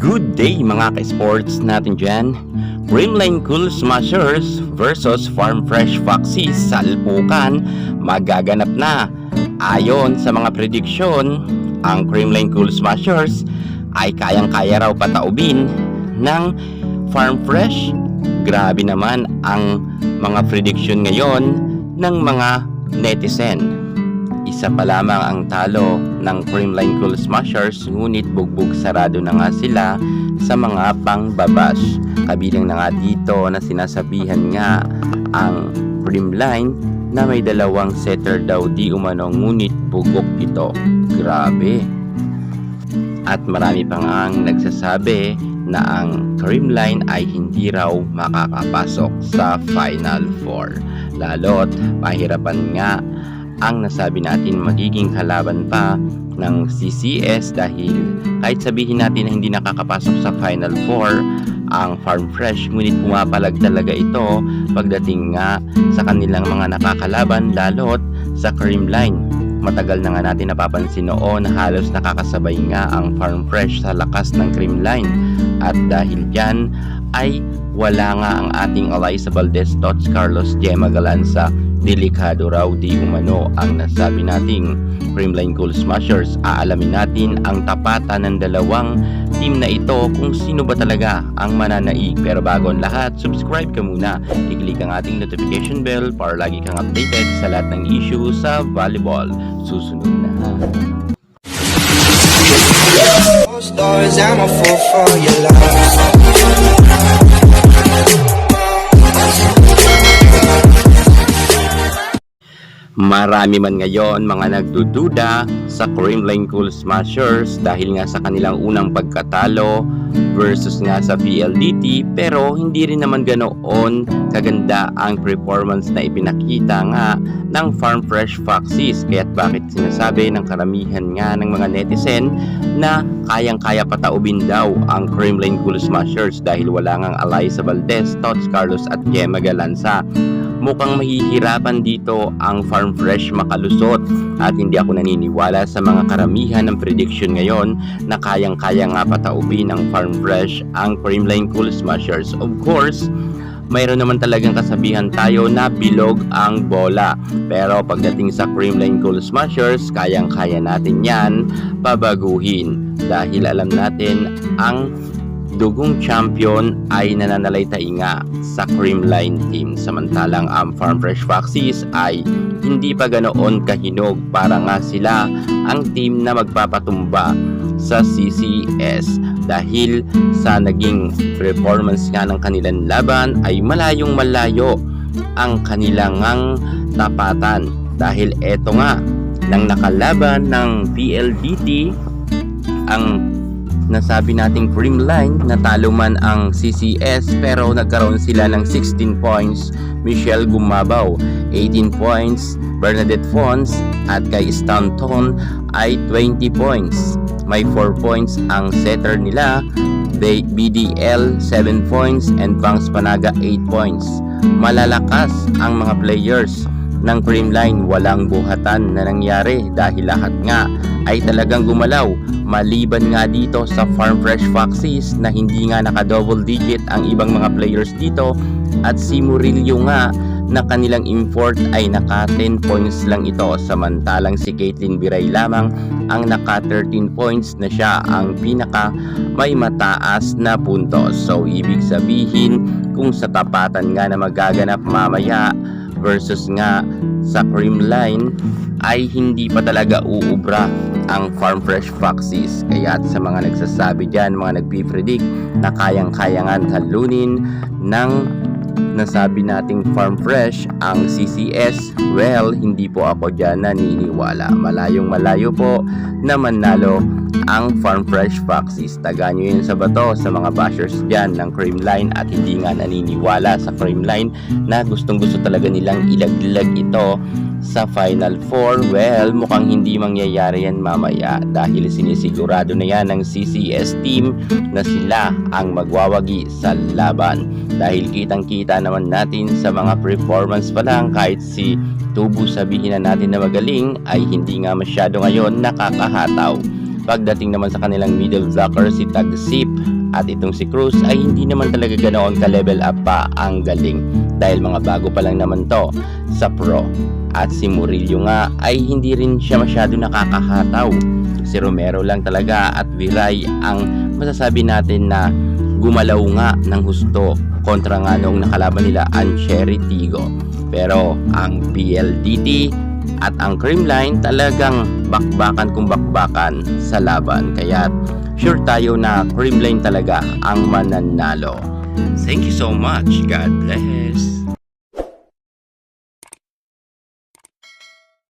Good day mga ka-sports natin dyan. Creamline Cool Smashers versus Farm Fresh Foxy Salpukan magaganap na. Ayon sa mga prediksyon, ang Creamline Cool Smashers ay kayang-kaya raw pataubin ng Farm Fresh. Grabe naman ang mga prediksyon ngayon ng mga netizen. Isa pa lamang ang talo ng Creamline Cool Smashers, ngunit bugbog sarado na nga sila sa mga pangbabash. Kabilang na nga dito na sinasabihan nga ang Creamline na may dalawang setter daw di umano, ngunit bugok ito. Grabe. At marami pa nga ang nagsasabi na ang Creamline ay hindi raw makakapasok sa Final Four. Lalo't mahirapan nga ang nasabi natin magiging kalaban pa ng CCS, dahil kahit sabihin natin na hindi nakakapasok sa Final Four ang Farm Fresh, ngunit pumapalag talaga ito pagdating nga sa kanilang mga nakakalaban, lalot sa Creamline. Matagal na nga natin napapansin noon, halos nakakasabay nga ang Farm Fresh sa lakas ng Creamline, at dahil dyan ay wala nga ang ating Alyssa Valdez Tots Carlos Gemma Galanza. Delikado raw di umano ang nasabi nating Creamline Cool Smashers. Aalamin natin ang tapatan ng dalawang team na ito, kung sino ba talaga ang mananaig. Pero bago ang lahat, subscribe ka muna, i-click ang ating notification bell para lagi kang updated sa lahat ng issue sa volleyball. Susunod na. Stars, I'm a fool for your love. Marami man ngayon mga nagdududa sa Creamline Cool Smashers dahil nga sa kanilang unang pagkatalo versus nga sa PLDT, pero hindi rin naman ganoon kaganda ang performance na ipinakita nga ng Farm Fresh Foxys. Kaya't bakit sinasabi ng karamihan nga ng mga netizen na kayang-kaya pataubin daw ang Creamline Cool Smashers dahil wala ngang Alyssa Valdez, Tots Carlos at Gemma Galanza. Mukhang mahihirapan dito ang Farm Fresh makalusot, at hindi ako naniniwala sa mga karamihan ng prediction ngayon na kayang-kaya nga pataubin ng Farm Fresh ang Creamline Cool Smashers. Of course, mayroon naman talagang kasabihan tayo na bilog ang bola, pero pagdating sa Creamline Cool Smashers, kayang-kaya natin yan pabaguhin dahil alam natin ang dugong champion ay nananalaytay nga sa Creamline team, samantalang ang Farm Fresh Foxys ay hindi pa ganoon kahinog. Para nga sila ang team na magpapatumba sa CCS dahil sa naging performance nga ng kanilang laban ay malayong malayo ang kanilang tapatan, dahil eto nga nang nakalaban ng PLDT ang nasabi nating Creamline, natalo man ang CCS pero nagkaroon sila ng 16 points. Michelle Gumabaw 18 points, Bernadette Fons at kay Stanton ay 20 points. May 4 points ang setter nila, BDL 7 points and Bangs Panaga 8 points. Malalakas ang mga players ng Creamline, walang buhatan na nangyari dahil lahat nga ay talagang gumalaw, maliban nga dito sa Farm Fresh Foxys na hindi nga naka double digit ang ibang mga players dito, at si Murillo nga na kanilang import ay naka 10 points lang ito, samantalang si Caitlin Biray lamang ang naka 13 points na siya ang pinaka may mataas na puntos. So ibig sabihin, kung sa tapatan nga na magaganap mamaya versus nga sa Creamline ay hindi pa talaga uubra ang Farm Fresh Foxys. Kaya sa mga nagsasabi dyan, mga nagpipredict na kayang-kaya nga talunin ng nasabi nating Farm Fresh ang CCS, well, hindi po ako dyan naniniwala. Malayong malayo po na manalo ang Farm Fresh Foxys. Taga nyo yun sa bato sa mga bashers dyan ng Creamline at hindi nga naniniwala sa Creamline na gustong-gusto talaga nilang ilaglag ito sa Final Four. Well, mukhang hindi mangyayari yan mamaya dahil sinisigurado na yan ng CCS team na sila ang magwawagi sa laban. Dahil kitang-kita naman natin sa mga performance pa lang, kahit si Tubu sabihin na natin na magaling ay hindi nga masyado ngayon nakakahataw. Pagdating naman sa kanilang middle blocker si Tagsip at itong si Cruz ay hindi naman talaga ganoon ka-level up pa ang galing dahil mga bago pa lang naman to sa pro. At si Murillo nga ay hindi rin siya masyado nakakahataw. Si Romero lang talaga at Viray ang masasabi natin na gumalaw nga ng husto kontra nga noong nakalaban nila ang Cherry Tigo. Pero ang PLDT at ang Creamline talagang bakbakan kung bakbakan sa laban. Kaya sure tayo na Creamline talaga ang mananalo. Thank you so much. God bless.